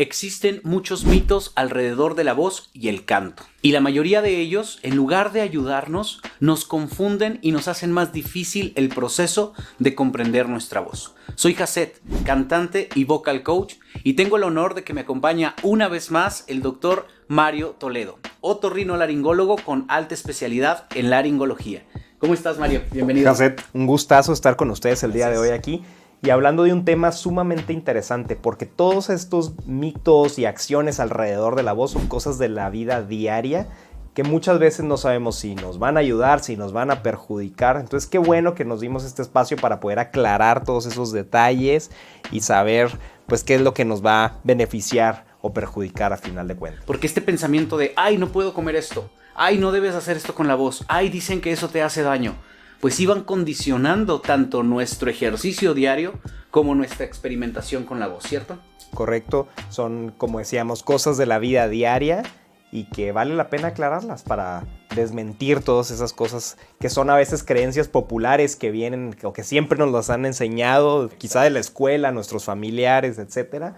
Existen muchos mitos alrededor de la voz y el canto. Y la mayoría de ellos, en lugar de ayudarnos, nos confunden y nos hacen más difícil el proceso de comprender nuestra voz. Soy Jacet, cantante y vocal coach, y tengo el honor de que me acompaña una vez más el doctor Mario Toledo, otorrinolaringólogo con alta especialidad en laringología. ¿Cómo estás, Mario? Bienvenido. Jacet, un gustazo estar con ustedes el día de hoy aquí. Y hablando de un tema sumamente interesante, porque todos estos mitos y acciones alrededor de la voz son cosas de la vida diaria que muchas veces no sabemos si nos van a ayudar, si nos van a perjudicar. Entonces, qué bueno que nos dimos este espacio para poder aclarar todos esos detalles y saber, pues, qué es lo que nos va a beneficiar o perjudicar a final de cuentas. Porque este pensamiento de, ay, no puedo comer esto, ay, no debes hacer esto con la voz, ay, dicen que eso te hace daño, pues iban condicionando tanto nuestro ejercicio diario como nuestra experimentación con la voz, ¿cierto? Correcto, son, como decíamos, cosas de la vida diaria y que vale la pena aclararlas para desmentir todas esas cosas que son a veces creencias populares que vienen o que siempre nos las han enseñado, quizá de la escuela, nuestros familiares, etcétera,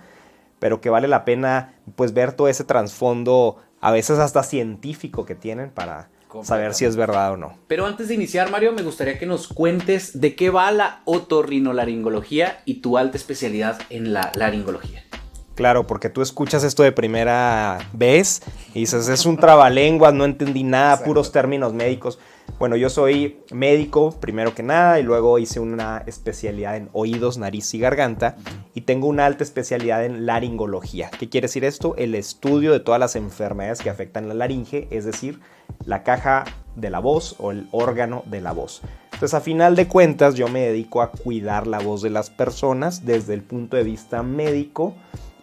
pero que vale la pena, pues, ver todo ese trasfondo, a veces hasta científico, que tienen para saber si es verdad o no. Pero antes de iniciar, Mario, me gustaría que nos cuentes de qué va la otorrinolaringología y tu alta especialidad en la laringología. Claro, porque tú escuchas esto de primera vez y dices, es un trabalenguas, no entendí nada, exacto, puros términos médicos. Bueno, yo soy médico primero que nada y luego hice una especialidad en oídos, nariz y garganta y tengo una alta especialidad en laringología. ¿Qué quiere decir esto? El estudio de todas las enfermedades que afectan la laringe, es decir, la caja de la voz o el órgano de la voz. Entonces, a final de cuentas, yo me dedico a cuidar la voz de las personas desde el punto de vista médico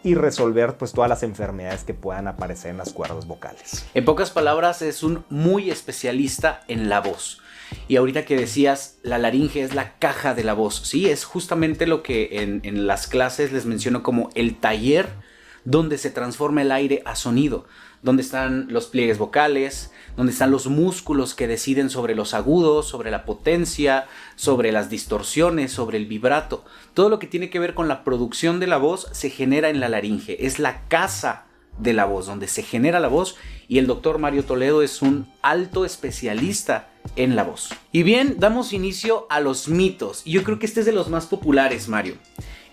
y resolver, pues, todas las enfermedades que puedan aparecer en las cuerdas vocales. En pocas palabras, es un muy especialista en la voz. Y ahorita que decías, la laringe es la caja de la voz. Sí, es justamente lo que en las clases les menciono como el taller donde se transforma el aire a sonido, donde están los pliegues vocales, donde están los músculos que deciden sobre los agudos, sobre la potencia, sobre las distorsiones, sobre el vibrato. Todo lo que tiene que ver con la producción de la voz se genera en la laringe. Es la casa de la voz, donde se genera la voz, y el doctor Mario Toledo es un alto especialista en la voz. Y bien, damos inicio a los mitos. Y yo creo que este es de los más populares, Mario.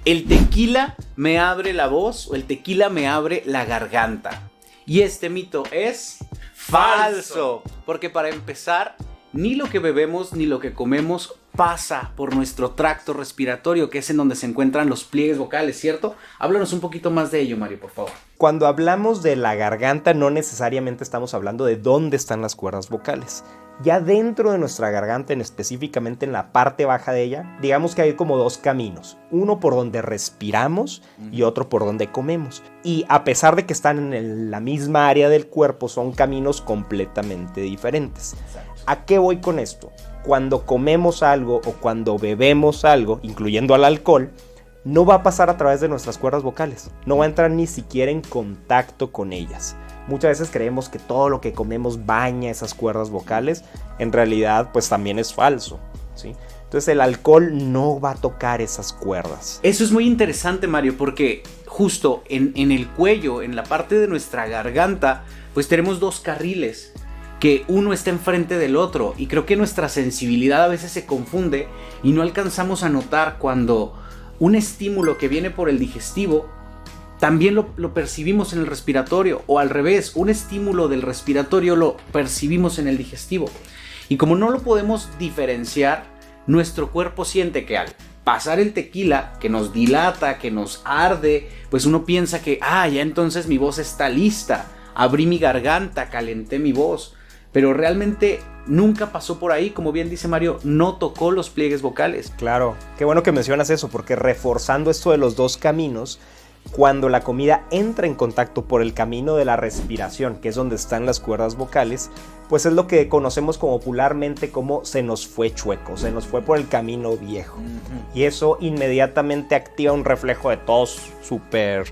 El tequila me abre la voz o el tequila me abre la garganta. Y este mito es falso. Porque para empezar, ni lo que bebemos ni lo que comemos pasa por nuestro tracto respiratorio, que es en donde se encuentran los pliegues vocales, ¿cierto? Háblanos un poquito más de ello, Mario, por favor. Cuando hablamos de la garganta, no necesariamente estamos hablando de dónde están las cuerdas vocales. Ya dentro de nuestra garganta, específicamente en la parte baja de ella, digamos que hay como dos caminos. Uno por donde respiramos y otro por donde comemos. Y a pesar de que están en la misma área del cuerpo, son caminos completamente diferentes. ¿A qué voy con esto? Cuando comemos algo o cuando bebemos algo, incluyendo al alcohol, no va a pasar a través de nuestras cuerdas vocales. No va a entrar ni siquiera en contacto con ellas. Muchas veces creemos que todo lo que comemos baña esas cuerdas vocales. En realidad, pues, también es falso, ¿sí? Entonces, el alcohol no va a tocar esas cuerdas. Eso es muy interesante, Mario, porque justo en el cuello, en la parte de nuestra garganta, pues tenemos dos carriles, que uno está enfrente del otro, y creo que nuestra sensibilidad a veces se confunde y no alcanzamos a notar cuando un estímulo que viene por el digestivo también lo percibimos en el respiratorio, o al revés, un estímulo del respiratorio lo percibimos en el digestivo. Y como no lo podemos diferenciar, nuestro cuerpo siente que al pasar el tequila, que nos dilata, que nos arde, pues uno piensa que, ya entonces mi voz está lista, abrí mi garganta, calenté mi voz. Pero realmente nunca pasó por ahí, como bien dice Mario, no tocó los pliegues vocales. Claro, qué bueno que mencionas eso, porque reforzando esto de los dos caminos, cuando la comida entra en contacto por el camino de la respiración, que es donde están las cuerdas vocales, pues es lo que conocemos como popularmente como se nos fue chueco, se nos fue por el camino viejo. Y eso inmediatamente activa un reflejo de tos súper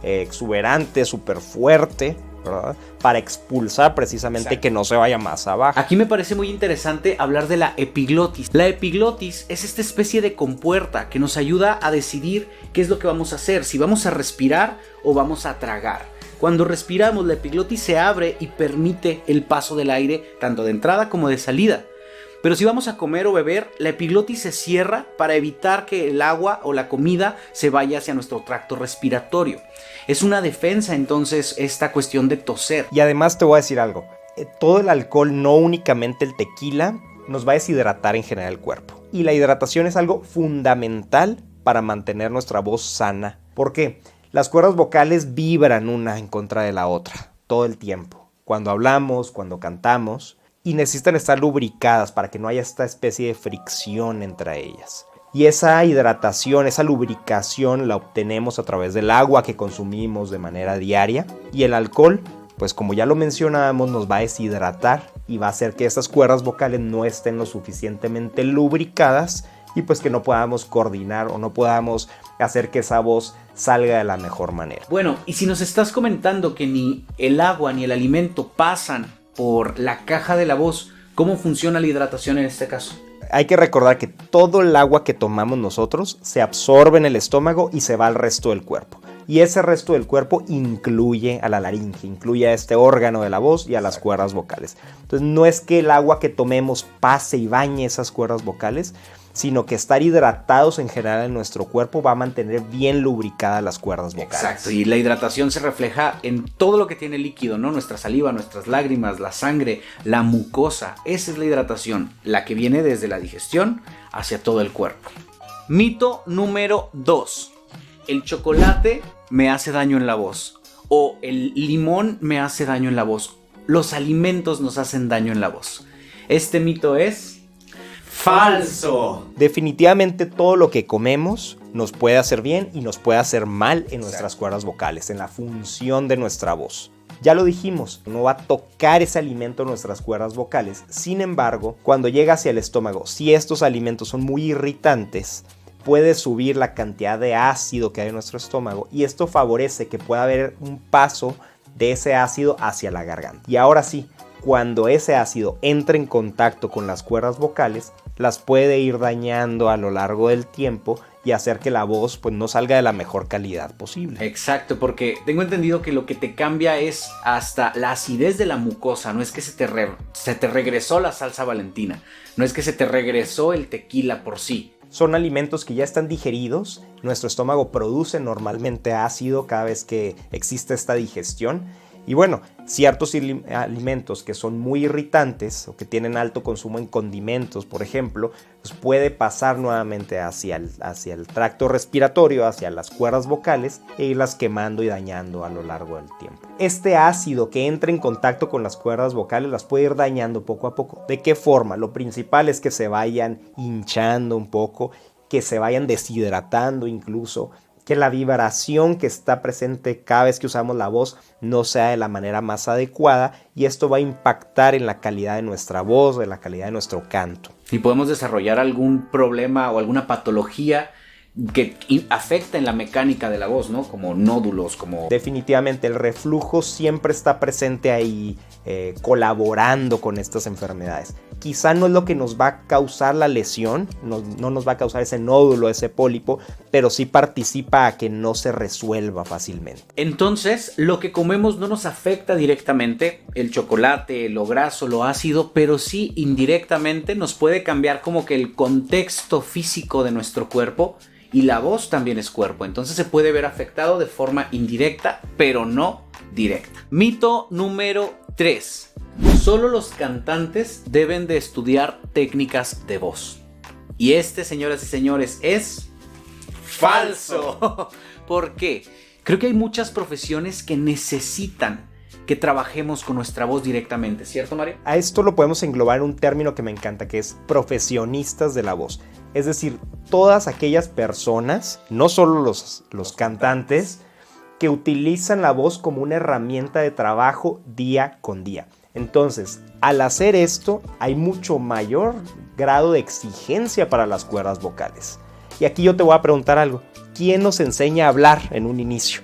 exuberante, súper fuerte, ¿verdad? Para expulsar precisamente. Exacto. Que no se vaya más abajo. Aquí me parece muy interesante hablar de la epiglotis. La epiglotis es esta especie de compuerta que nos ayuda a decidir qué es lo que vamos a hacer, si vamos a respirar o vamos a tragar. Cuando respiramos, la epiglotis se abre y permite el paso del aire tanto de entrada como de salida. Pero si vamos a comer o beber, la epiglotis se cierra para evitar que el agua o la comida se vaya hacia nuestro tracto respiratorio. Es una defensa entonces esta cuestión de toser. Y además te voy a decir algo, todo el alcohol, no únicamente el tequila, nos va a deshidratar en general el cuerpo. Y la hidratación es algo fundamental para mantener nuestra voz sana. ¿Por qué? Las cuerdas vocales vibran una en contra de la otra todo el tiempo. Cuando hablamos, cuando cantamos, y necesitan estar lubricadas para que no haya esta especie de fricción entre ellas. Y esa hidratación, esa lubricación la obtenemos a través del agua que consumimos de manera diaria. Y el alcohol, pues como ya lo mencionábamos, nos va a deshidratar y va a hacer que estas cuerdas vocales no estén lo suficientemente lubricadas y pues que no podamos coordinar o no podamos hacer que esa voz salga de la mejor manera. Bueno, y si nos estás comentando que ni el agua ni el alimento pasan por la caja de la voz, ¿cómo funciona la hidratación en este caso? Hay que recordar que todo el agua que tomamos nosotros se absorbe en el estómago y se va al resto del cuerpo. Y ese resto del cuerpo incluye a la laringe, incluye a este órgano de la voz y a las cuerdas vocales. Entonces no es que el agua que tomemos pase y bañe esas cuerdas vocales, sino que estar hidratados en general en nuestro cuerpo va a mantener bien lubricadas las cuerdas vocales. Exacto, y la hidratación se refleja en todo lo que tiene líquido, ¿no? Nuestra saliva, nuestras lágrimas, la sangre, la mucosa. Esa es la hidratación, la que viene desde la digestión hacia todo el cuerpo. Mito número 2. El chocolate me hace daño en la voz. O el limón me hace daño en la voz. Los alimentos nos hacen daño en la voz. Este mito es falso. Definitivamente todo lo que comemos nos puede hacer bien y nos puede hacer mal en nuestras cuerdas vocales, en la función de nuestra voz. Ya lo dijimos, no va a tocar ese alimento en nuestras cuerdas vocales. Sin embargo, cuando llega hacia el estómago, si estos alimentos son muy irritantes, puede subir la cantidad de ácido que hay en nuestro estómago y esto favorece que pueda haber un paso de ese ácido hacia la garganta. Y ahora sí, cuando ese ácido entra en contacto con las cuerdas vocales, las puede ir dañando a lo largo del tiempo y hacer que la voz pues no salga de la mejor calidad posible. Exacto, porque tengo entendido que lo que te cambia es hasta la acidez de la mucosa. No es que se te regresó la salsa Valentina, no es que se te regresó el tequila por sí. Son alimentos que ya están digeridos, nuestro estómago produce normalmente ácido cada vez que existe esta digestión. Y bueno, ciertos alimentos que son muy irritantes o que tienen alto consumo en condimentos, por ejemplo, pues puede pasar nuevamente hacia el tracto respiratorio, hacia las cuerdas vocales e irlas quemando y dañando a lo largo del tiempo. Este ácido que entra en contacto con las cuerdas vocales las puede ir dañando poco a poco. ¿De qué forma? Lo principal es que se vayan hinchando un poco, que se vayan deshidratando incluso, que la vibración que está presente cada vez que usamos la voz no sea de la manera más adecuada y esto va a impactar en la calidad de nuestra voz, en la calidad de nuestro canto. Y podemos desarrollar algún problema o alguna patología que afecta en la mecánica de la voz, ¿no? Como nódulos, como... Definitivamente el reflujo siempre está presente ahí, colaborando con estas enfermedades. Quizá no es lo que nos va a causar la lesión, no nos va a causar ese nódulo, ese pólipo, pero sí participa a que no se resuelva fácilmente. Entonces, lo que comemos no nos afecta directamente, el chocolate, lo graso, lo ácido, pero sí indirectamente nos puede cambiar como que el contexto físico de nuestro cuerpo. Y la voz también es cuerpo, entonces se puede ver afectado de forma indirecta, pero no directa. Mito número 3. Solo los cantantes deben de estudiar técnicas de voz. Y este, señoras y señores, es falso. ¿Por qué? Creo que hay muchas profesiones que necesitan que trabajemos con nuestra voz directamente, ¿cierto, Mario? A esto lo podemos englobar en un término que me encanta, que es profesionistas de la voz. Es decir, todas aquellas personas, no solo los cantantes, que utilizan la voz como una herramienta de trabajo día con día. Entonces, al hacer esto, hay mucho mayor grado de exigencia para las cuerdas vocales. Y aquí yo te voy a preguntar algo. ¿Quién nos enseña a hablar en un inicio?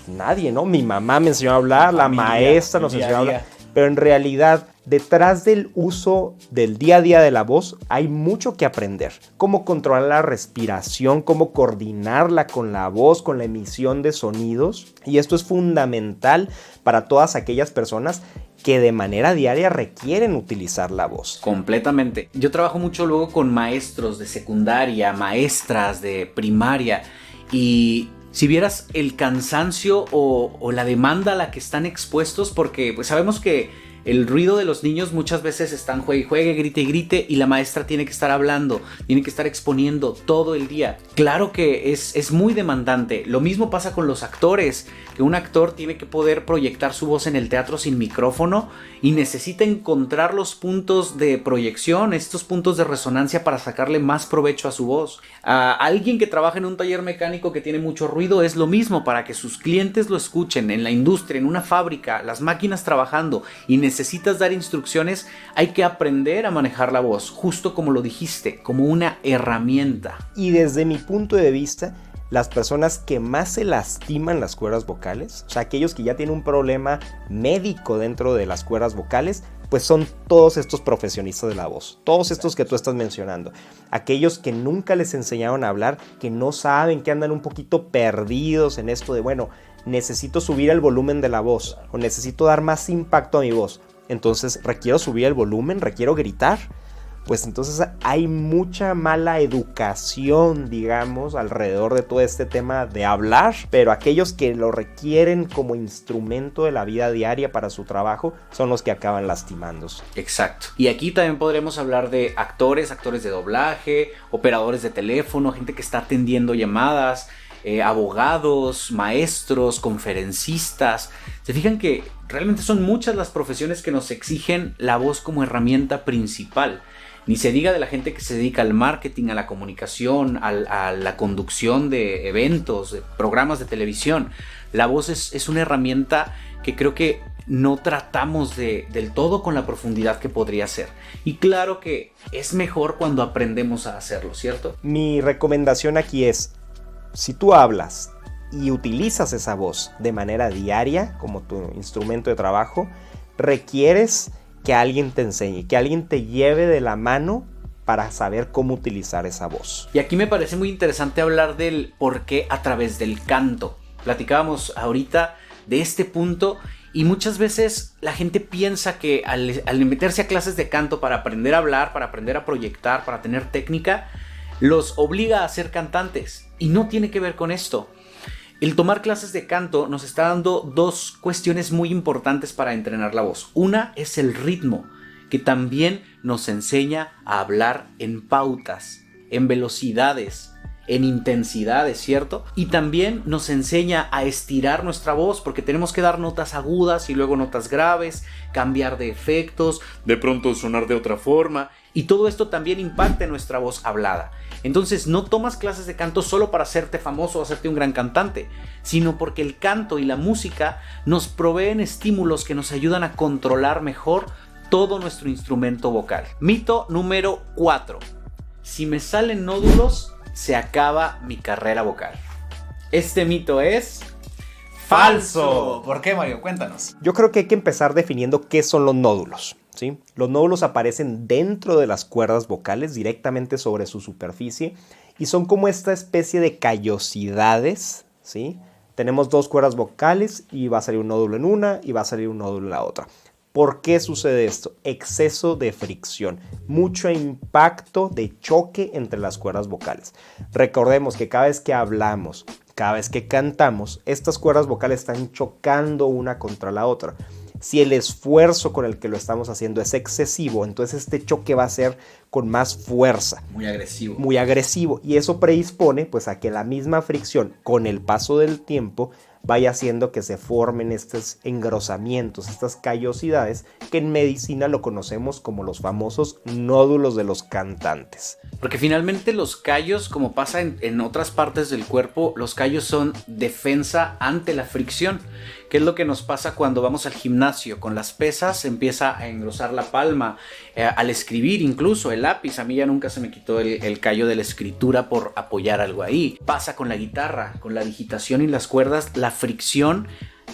nadie, ¿no? Mi mamá me enseñó a hablar, la maestra nos enseñó a hablar. Pero en realidad, detrás del uso del día a día de la voz, hay mucho que aprender. Cómo controlar la respiración, cómo coordinarla con la voz, con la emisión de sonidos. Y esto es fundamental para todas aquellas personas que de manera diaria requieren utilizar la voz. Completamente. Yo trabajo mucho luego con maestros de secundaria, maestras de primaria, y si vieras el cansancio o la demanda a la que están expuestos, porque pues sabemos que el ruido de los niños muchas veces están juegue y juegue, grite y grite, y la maestra tiene que estar hablando, tiene que estar exponiendo todo el día. Claro que es muy demandante. Lo mismo pasa con los actores, que un actor tiene que poder proyectar su voz en el teatro sin micrófono y necesita encontrar los puntos de proyección, estos puntos de resonancia para sacarle más provecho a su voz. A alguien que trabaja en un taller mecánico que tiene mucho ruido es lo mismo, para que sus clientes lo escuchen en la industria, en una fábrica, las máquinas trabajando, y necesitas dar instrucciones. Hay que aprender a manejar la voz, justo como lo dijiste, como una herramienta. Y desde mi punto de vista, las personas que más se lastiman las cuerdas vocales, o sea, aquellos que ya tienen un problema médico dentro de las cuerdas vocales, pues son todos estos profesionistas de la voz, todos estos que tú estás mencionando. Aquellos que nunca les enseñaron a hablar, que no saben, que andan un poquito perdidos en esto de, bueno, necesito subir el volumen de la voz o necesito dar más impacto a mi voz. Entonces requiero subir el volumen, requiero gritar. Pues entonces hay mucha mala educación, digamos, alrededor de todo este tema de hablar, pero aquellos que lo requieren como instrumento de la vida diaria para su trabajo son los que acaban lastimándose. Exacto. Y aquí también podremos hablar de actores de doblaje, operadores de teléfono, gente que está atendiendo llamadas, abogados, maestros, conferencistas. Se fijan que realmente son muchas las profesiones que nos exigen la voz como herramienta principal. Ni se diga de la gente que se dedica al marketing, a la comunicación, a la conducción de eventos, de programas de televisión. La voz es una herramienta que creo que no tratamos del todo con la profundidad que podría ser. Y claro que es mejor cuando aprendemos a hacerlo, ¿cierto? Mi recomendación aquí es, si tú hablas y utilizas esa voz de manera diaria como tu instrumento de trabajo, requieres que alguien te enseñe, que alguien te lleve de la mano para saber cómo utilizar esa voz. Y aquí me parece muy interesante hablar del por qué a través del canto. Platicábamos ahorita de este punto y muchas veces la gente piensa que al meterse a clases de canto para aprender a hablar, para aprender a proyectar, para tener técnica, los obliga a ser cantantes. Y no tiene que ver con esto. El tomar clases de canto nos está dando dos cuestiones muy importantes para entrenar la voz. Una es el ritmo, que también nos enseña a hablar en pautas, en velocidades, en intensidades, ¿cierto? Y también nos enseña a estirar nuestra voz, porque tenemos que dar notas agudas y luego notas graves, cambiar de efectos, de pronto sonar de otra forma. Y todo esto también impacta en nuestra voz hablada. Entonces no tomas clases de canto solo para hacerte famoso o hacerte un gran cantante, sino porque el canto y la música nos proveen estímulos que nos ayudan a controlar mejor todo nuestro instrumento vocal. Mito número 4. Si me salen nódulos, se acaba mi carrera vocal. Este mito es falso. ¿Por qué, Mario? Cuéntanos. Yo creo que hay que empezar definiendo qué son los nódulos, ¿sí? Los nódulos aparecen dentro de las cuerdas vocales, directamente sobre su superficie, y son como esta especie de callosidades, ¿sí? Tenemos dos cuerdas vocales y va a salir un nódulo en una y va a salir un nódulo en la otra. ¿Por qué sucede esto? Exceso de fricción, mucho impacto de choque entre las cuerdas vocales. Recordemos que cada vez que hablamos, cada vez que cantamos, estas cuerdas vocales están chocando una contra la otra. Si el esfuerzo con el que lo estamos haciendo es excesivo, entonces este choque va a ser con más fuerza. Muy agresivo. Muy agresivo. Y eso predispone pues, a que la misma fricción con el paso del tiempo vaya haciendo que se formen estos engrosamientos, estas callosidades, que en medicina lo conocemos como los famosos nódulos de los cantantes. Porque finalmente los callos, como pasa en otras partes del cuerpo, los callos son defensa ante la fricción. ¿Qué es lo que nos pasa cuando vamos al gimnasio? Con las pesas se empieza a engrosar la palma, al escribir incluso el lápiz. A mí ya nunca se me quitó el callo de la escritura por apoyar algo ahí. Pasa con la guitarra, con la digitación y las cuerdas, la la fricción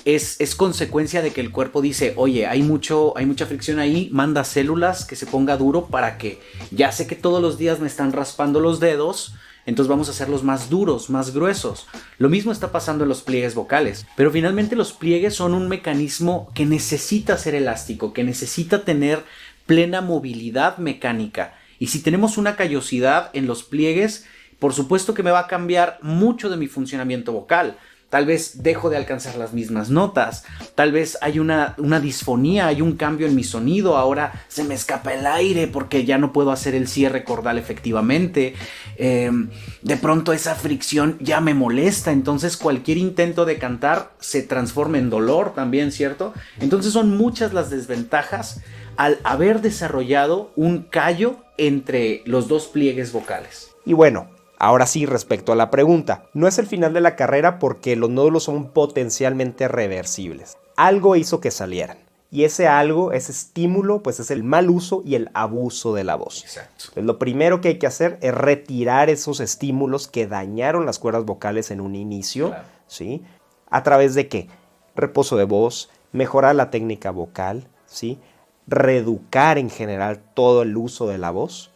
es consecuencia de que el cuerpo dice, oye, hay mucha fricción ahí, manda células que se ponga duro para que ya sé que todos los días me están raspando los dedos, entonces vamos a hacerlos más duros, más gruesos. Lo mismo está pasando en los pliegues vocales, pero finalmente los pliegues son un mecanismo que necesita ser elástico, que necesita tener plena movilidad mecánica. Y si tenemos una callosidad en los pliegues, por supuesto que me va a cambiar mucho de mi funcionamiento vocal. Tal vez dejo de alcanzar las mismas notas, tal vez hay una disfonía, hay un cambio en mi sonido, ahora se me escapa el aire porque ya no puedo hacer el cierre cordal efectivamente, de pronto esa fricción ya me molesta, entonces cualquier intento de cantar se transforma en dolor también, ¿cierto? Entonces son muchas las desventajas al haber desarrollado un callo entre los dos pliegues vocales. Y bueno, ahora sí, respecto a la pregunta, no es el final de la carrera porque los nódulos son potencialmente reversibles. Algo hizo que salieran. Y ese algo, ese estímulo, pues es el mal uso y el abuso de la voz. Exacto. Entonces, lo primero que hay que hacer es retirar esos estímulos que dañaron las cuerdas vocales en un inicio. Claro. ¿Sí? ¿A través de qué? Reposo de voz, mejorar la técnica vocal, ¿sí? Reeducar en general todo el uso de la voz.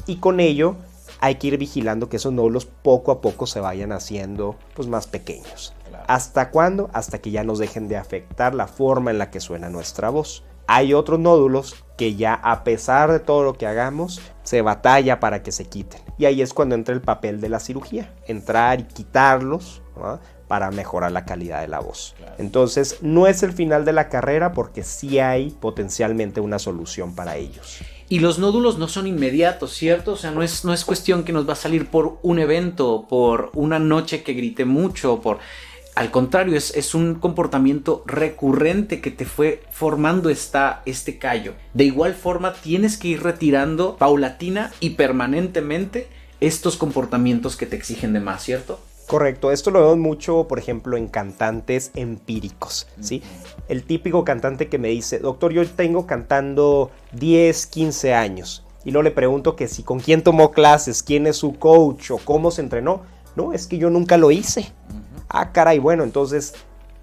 Y con ello hay que ir vigilando que esos nódulos poco a poco se vayan haciendo pues, más pequeños. Claro. ¿Hasta cuándo? Hasta que ya nos dejen de afectar la forma en la que suena nuestra voz. Hay otros nódulos que ya a pesar de todo lo que hagamos, se batalla para que se quiten. Y ahí es cuando entra el papel de la cirugía. Entrar y quitarlos, ¿no? Para mejorar la calidad de la voz. Claro. Entonces, no es el final de la carrera porque sí hay potencialmente una solución para ellos. Y los nódulos no son inmediatos, ¿cierto? O sea, no es cuestión que nos va a salir por un evento, por una noche que grité mucho, al contrario, es un comportamiento recurrente que te fue formando este callo. De igual forma, tienes que ir retirando paulatina y permanentemente estos comportamientos que te exigen de más, ¿cierto? Correcto, esto lo vemos mucho, por ejemplo, en cantantes empíricos, ¿sí? El típico cantante que me dice, doctor, yo tengo cantando 10, 15 años. Y luego le pregunto que si con quién tomó clases, quién es su coach o cómo se entrenó. No, es que yo nunca lo hice. Ah, caray, bueno, entonces,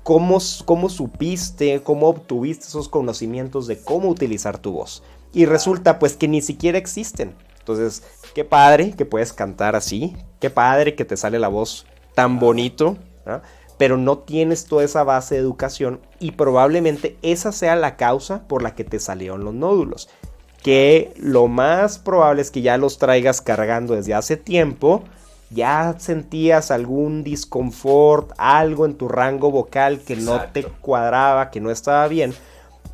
¿cómo supiste, cómo obtuviste esos conocimientos de cómo utilizar tu voz? Y resulta pues que ni siquiera existen. Entonces, qué padre que puedes cantar así, qué padre que te sale la voz tan bonito, ¿no? Pero no tienes toda esa base de educación y probablemente esa sea la causa por la que te salieron los nódulos. Que lo más probable es que ya los traigas cargando desde hace tiempo, ya sentías algún disconfort, algo en tu rango vocal que no te cuadraba, que no estaba bien,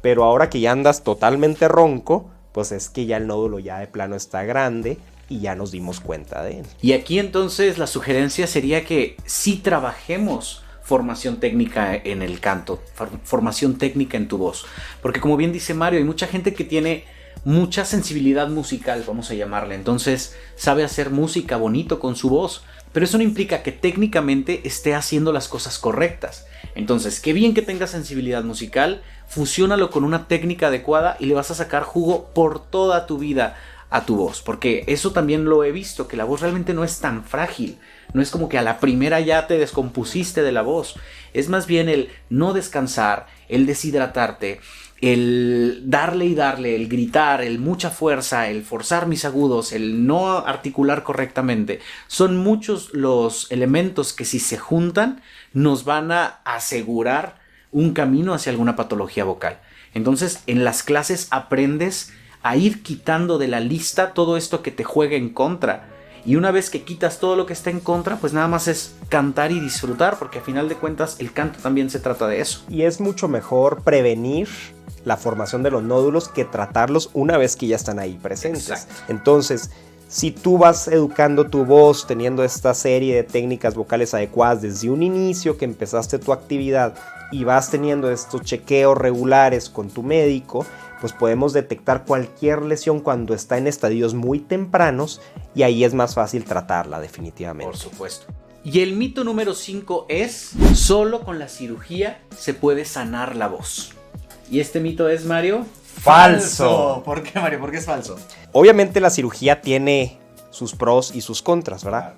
pero ahora que ya andas totalmente ronco, pues es que ya el nódulo ya de plano está grande y ya nos dimos cuenta de él. Y aquí entonces la sugerencia sería que sí trabajemos formación técnica en el canto, formación técnica en tu voz. Porque como bien dice Mario, hay mucha gente que tiene mucha sensibilidad musical, vamos a llamarle. Entonces sabe hacer música bonito con su voz, pero eso no implica que técnicamente esté haciendo las cosas correctas. Entonces, qué bien que tengas sensibilidad musical, fusiónalo con una técnica adecuada y le vas a sacar jugo por toda tu vida a tu voz, porque eso también lo he visto, que la voz realmente no es tan frágil, no es como que a la primera ya te descompusiste de la voz, es más bien el no descansar, el deshidratarte, el darle y darle, el gritar, el mucha fuerza, el forzar mis agudos, el no articular correctamente, son muchos los elementos que si se juntan nos van a asegurar un camino hacia alguna patología vocal. Entonces en las clases aprendes a ir quitando de la lista todo esto que te juegue en contra. Y una vez que quitas todo lo que está en contra, pues nada más es cantar y disfrutar, porque a final de cuentas el canto también se trata de eso. Y es mucho mejor prevenir la formación de los nódulos que tratarlos una vez que ya están ahí presentes. Exacto. Entonces, si tú vas educando tu voz teniendo esta serie de técnicas vocales adecuadas desde un inicio que empezaste tu actividad y vas teniendo estos chequeos regulares con tu médico, pues podemos detectar cualquier lesión cuando está en estadios muy tempranos y ahí es más fácil tratarla definitivamente. Por supuesto. Y el mito número 5 es: solo con la cirugía se puede sanar la voz. ¿Y este mito es, Mario? ¡Falso! ¿Por qué, Mario? ¿Por qué es falso? Obviamente la cirugía tiene sus pros y sus contras, ¿verdad?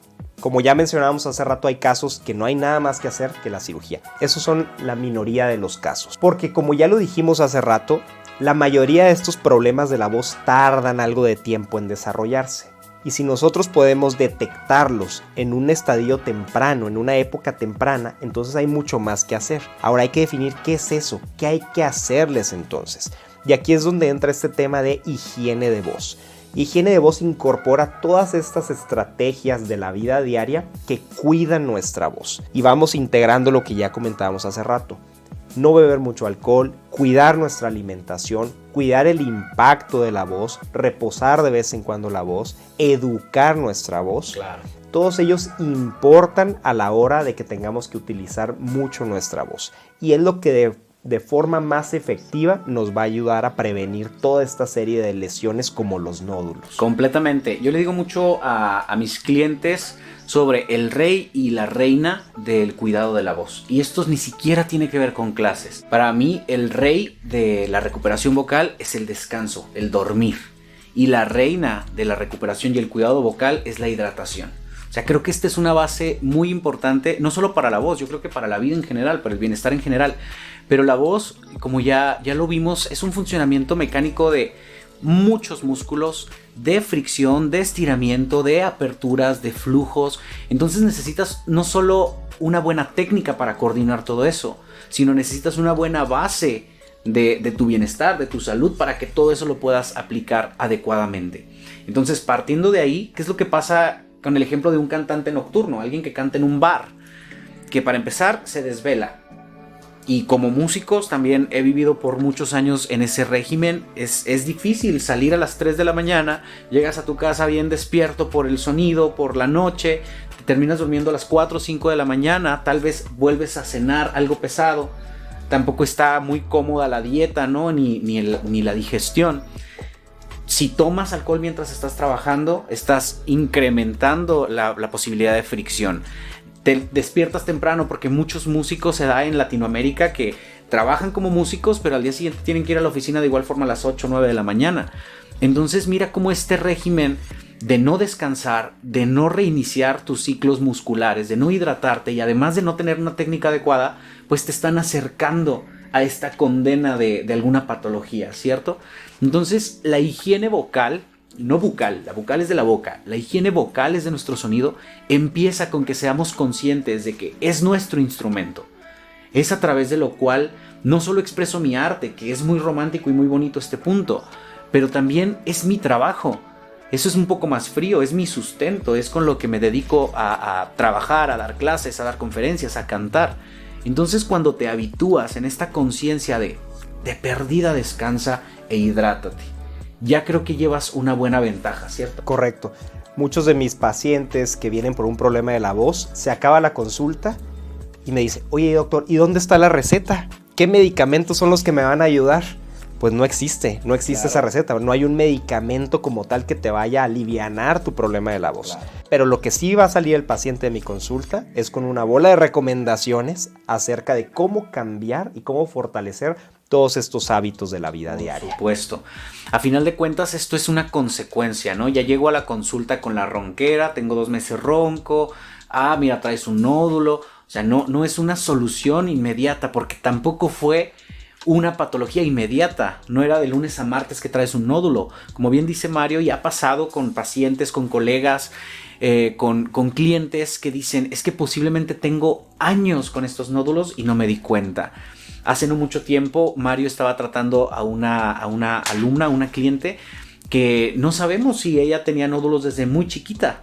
Como ya mencionábamos hace rato, hay casos que no hay nada más que hacer que la cirugía. Esos son la minoría de los casos. Porque como ya lo dijimos hace rato, la mayoría de estos problemas de la voz tardan algo de tiempo en desarrollarse. Y si nosotros podemos detectarlos en un estadio temprano, en una época temprana, entonces hay mucho más que hacer. Ahora hay que definir qué es eso, qué hay que hacerles entonces. Y aquí es donde entra este tema de higiene de voz. Higiene de voz incorpora todas estas estrategias de la vida diaria que cuidan nuestra voz. Y vamos integrando lo que ya comentábamos hace rato. No beber mucho alcohol, cuidar nuestra alimentación, cuidar el impacto de la voz, reposar de vez en cuando la voz, educar nuestra voz. Claro. Todos ellos importan a la hora de que tengamos que utilizar mucho nuestra voz. Y es lo que de forma más efectiva nos va a ayudar a prevenir toda esta serie de lesiones como los nódulos. Completamente. Yo le digo mucho a mis clientes sobre el rey y la reina del cuidado de la voz. Y esto ni siquiera tiene que ver con clases. Para mí, el rey de la recuperación vocal es el descanso, el dormir. Y la reina de la recuperación y el cuidado vocal es la hidratación. O sea, creo que esta es una base muy importante, no solo para la voz, yo creo que para la vida en general, para el bienestar en general. Pero la voz, como ya lo vimos, es un funcionamiento mecánico de muchos músculos, de fricción, de estiramiento, de aperturas, de flujos. Entonces necesitas no solo una buena técnica para coordinar todo eso, sino necesitas una buena base de tu bienestar, de tu salud, para que todo eso lo puedas aplicar adecuadamente. Entonces, partiendo de ahí, ¿qué es lo que pasa con el ejemplo de un cantante nocturno? Alguien que canta en un bar, que para empezar se desvela. Y como músicos también he vivido por muchos años en ese régimen. Es difícil salir a las 3 de la mañana, llegas a tu casa bien despierto por el sonido, por la noche, te terminas durmiendo a las 4 o 5 de la mañana, tal vez vuelves a cenar algo pesado, tampoco está muy cómoda la dieta, ¿no? ni la digestión. Si tomas alcohol mientras estás trabajando, estás incrementando la posibilidad de fricción. Te despiertas temprano, porque muchos músicos se da en Latinoamérica que trabajan como músicos, pero al día siguiente tienen que ir a la oficina de igual forma a las 8 o 9 de la mañana. Entonces mira cómo este régimen de no descansar, de no reiniciar tus ciclos musculares, de no hidratarte y además de no tener una técnica adecuada, pues te están acercando a esta condena de alguna patología, ¿cierto? Entonces la higiene vocal, no bucal, la bucal es de la boca, la higiene vocal es de nuestro sonido, empieza con que seamos conscientes de que es nuestro instrumento. Es a través de lo cual no solo expreso mi arte, que es muy romántico y muy bonito este punto, pero también es mi trabajo. Eso es un poco más frío, es mi sustento, es con lo que me dedico a trabajar, a dar clases, a dar conferencias, a cantar. Entonces cuando te habitúas en esta conciencia de perdida, descansa e hidrátate, ya creo que llevas una buena ventaja, ¿cierto? Correcto. Muchos de mis pacientes que vienen por un problema de la voz, se acaba la consulta y me dicen, oye doctor, ¿y dónde está la receta? ¿Qué medicamentos son los que me van a ayudar? Pues no existe claro. Esa receta, no hay un medicamento como tal que te vaya a alivianar tu problema de la voz. Claro. Pero lo que sí va a salir el paciente de mi consulta es con una bola de recomendaciones acerca de cómo cambiar y cómo fortalecer todos estos hábitos de la vida diaria. Por supuesto. A final de cuentas, esto es una consecuencia, ¿no? Ya llego a la consulta con la ronquera, tengo 2 meses ronco, mira, traes un nódulo. O sea, no es una solución inmediata, porque tampoco fue una patología inmediata. No era de lunes a martes que traes un nódulo. Como bien dice Mario, ya ha pasado con pacientes, con colegas, con clientes que dicen, es que posiblemente tengo años con estos nódulos y no me di cuenta. Hace no mucho tiempo Mario estaba tratando a una alumna, a una cliente, que no sabemos si ella tenía nódulos desde muy chiquita.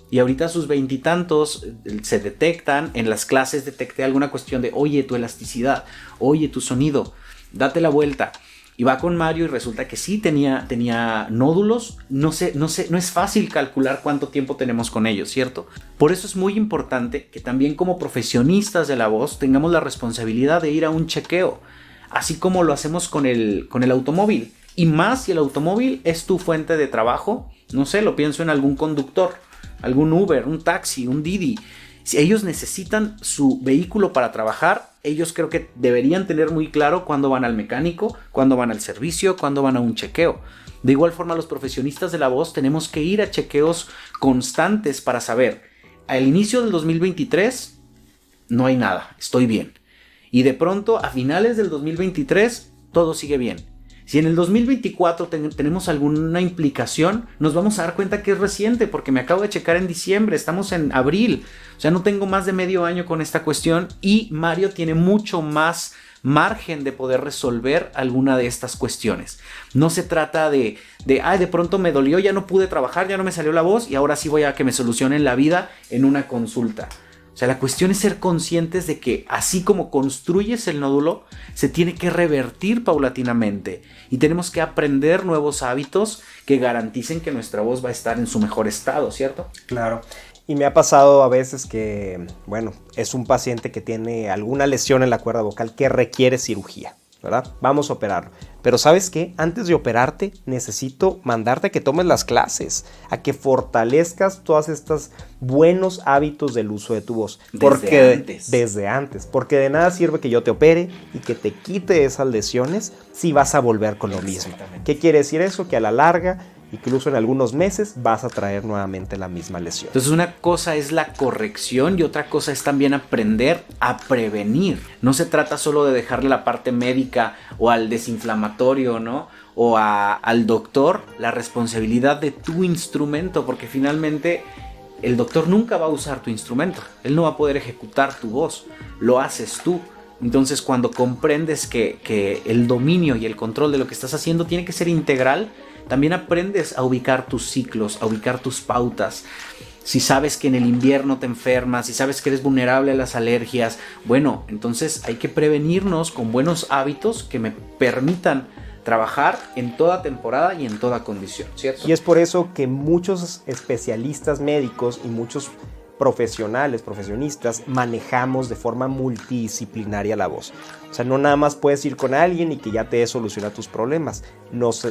Y ahorita a sus 20 y tantos se detectan. En las clases detecté alguna cuestión de, oye, tu elasticidad, oye, tu sonido, date la vuelta. Y va con Mario y resulta que sí tenía nódulos. No es fácil calcular cuánto tiempo tenemos con ellos, ¿cierto? Por eso es muy importante que también como profesionistas de la voz tengamos la responsabilidad de ir a un chequeo, así como lo hacemos con el automóvil. Y más si el automóvil es tu fuente de trabajo, no sé, lo pienso en algún conductor, algún Uber, un taxi, un Didi. Si ellos necesitan su vehículo para trabajar, ellos creo que deberían tener muy claro cuándo van al mecánico, cuándo van al servicio, cuándo van a un chequeo. De igual forma, los profesionistas de la voz tenemos que ir a chequeos constantes para saber, al inicio del 2023 no hay nada, estoy bien. Y de pronto a finales del 2023 todo sigue bien. Si en el 2024 tenemos alguna implicación, nos vamos a dar cuenta que es reciente, porque me acabo de checar en diciembre, estamos en abril, o sea, no tengo más de medio año con esta cuestión y Mario tiene mucho más margen de poder resolver alguna de estas cuestiones. No se trata de pronto me dolió, ya no pude trabajar, ya no me salió la voz y ahora sí voy a que me solucionen la vida en una consulta. O sea, la cuestión es ser conscientes de que así como construyes el nódulo, se tiene que revertir paulatinamente y tenemos que aprender nuevos hábitos que garanticen que nuestra voz va a estar en su mejor estado, ¿cierto? Claro. Y me ha pasado a veces que, bueno, es un paciente que tiene alguna lesión en la cuerda vocal que requiere cirugía, ¿verdad? Vamos a operarlo. Pero ¿sabes qué? Antes de operarte, necesito mandarte a que tomes las clases, a que fortalezcas todos estos buenos hábitos del uso de tu voz. Desde antes. Porque de nada sirve que yo te opere y que te quite esas lesiones si vas a volver con lo mismo. ¿Qué quiere decir eso? Que a la larga, incluso en algunos meses, vas a traer nuevamente la misma lesión. Entonces una cosa es la corrección y otra cosa es también aprender a prevenir. No se trata solo de dejarle la parte médica o al desinflamatorio, ¿no? O al doctor la responsabilidad de tu instrumento, porque finalmente el doctor nunca va a usar tu instrumento. Él no va a poder ejecutar tu voz, lo haces tú. Entonces cuando comprendes que el dominio y el control de lo que estás haciendo tiene que ser integral, también aprendes a ubicar tus ciclos, a ubicar tus pautas. Si sabes que en el invierno te enfermas, si sabes que eres vulnerable a las alergias, bueno, entonces hay que prevenirnos con buenos hábitos que me permitan trabajar en toda temporada y en toda condición, ¿cierto? Y es por eso que muchos especialistas médicos y muchos profesionistas, manejamos de forma multidisciplinaria la voz. O sea, no nada más puedes ir con alguien y que ya te soluciona tus problemas.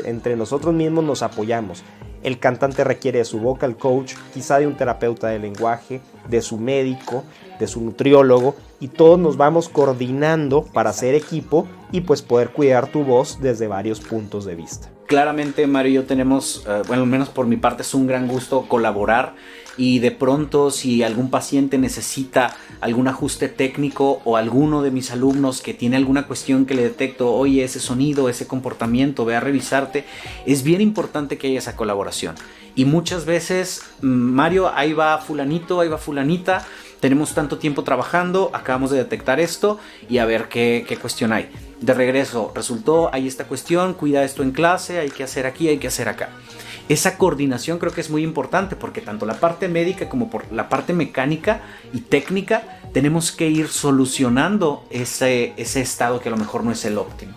Entre nosotros mismos nos apoyamos. El cantante requiere de su vocal coach, quizá de un terapeuta de lenguaje, de su médico, de su nutriólogo, y todos nos vamos coordinando para hacer equipo y pues poder cuidar tu voz desde varios puntos de vista. Claramente Mario y yo tenemos, bueno, al menos por mi parte es un gran gusto colaborar y de pronto si algún paciente necesita algún ajuste técnico o alguno de mis alumnos que tiene alguna cuestión que le detecto, oye, ese sonido, ese comportamiento, ve a revisarte, es bien importante que haya esa colaboración. Y muchas veces, Mario, ahí va fulanito, ahí va fulanita, tenemos tanto tiempo trabajando, acabamos de detectar esto y a ver qué cuestión hay. De regreso, resultó, hay esta cuestión, cuida esto en clase, hay que hacer aquí, hay que hacer acá. Esa coordinación creo que es muy importante porque tanto la parte médica como por la parte mecánica y técnica tenemos que ir solucionando ese estado que a lo mejor no es el óptimo.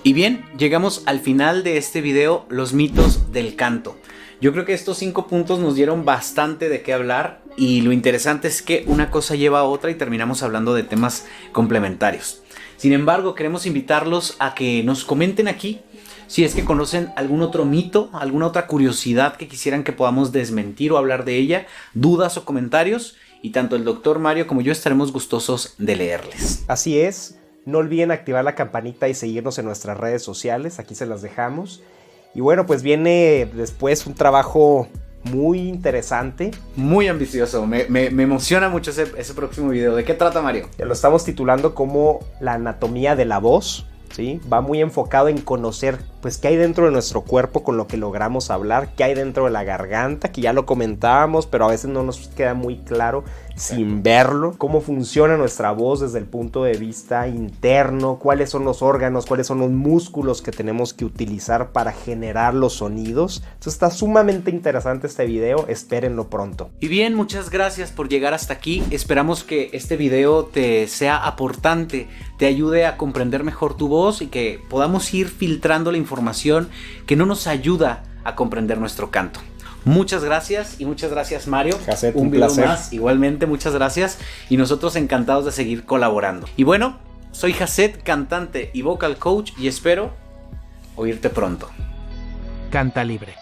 Y bien, llegamos al final de este video, los mitos del canto. Yo creo que estos 5 puntos nos dieron bastante de qué hablar y lo interesante es que una cosa lleva a otra y terminamos hablando de temas complementarios. Sin embargo, queremos invitarlos a que nos comenten aquí si es que conocen algún otro mito, alguna otra curiosidad que quisieran que podamos desmentir o hablar de ella, dudas o comentarios, y tanto el doctor Mario como yo estaremos gustosos de leerles. Así es, no olviden activar la campanita y seguirnos en nuestras redes sociales, aquí se las dejamos. Y bueno, pues viene después un trabajo muy interesante. Muy ambicioso, me emociona mucho ese próximo video. ¿De qué trata, Mario? Lo estamos titulando como la anatomía de la voz, ¿sí? Va muy enfocado en conocer pues qué hay dentro de nuestro cuerpo con lo que logramos hablar, qué hay dentro de la garganta, que ya lo comentábamos, pero a veces no nos queda muy claro sin verlo, cómo funciona nuestra voz desde el punto de vista interno, cuáles son los órganos, cuáles son los músculos que tenemos que utilizar para generar los sonidos. Entonces está sumamente interesante este video, espérenlo pronto. Y bien, muchas gracias por llegar hasta aquí, esperamos que este video te sea aportante, te ayude a comprender mejor tu voz y que podamos ir filtrando la información que no nos ayuda a comprender nuestro canto. Muchas gracias y muchas gracias, Mario. Jacet, un video placer. más, igualmente muchas gracias y nosotros encantados de seguir colaborando. Y bueno, soy Jacet, cantante y vocal coach y espero oírte pronto. Canta libre.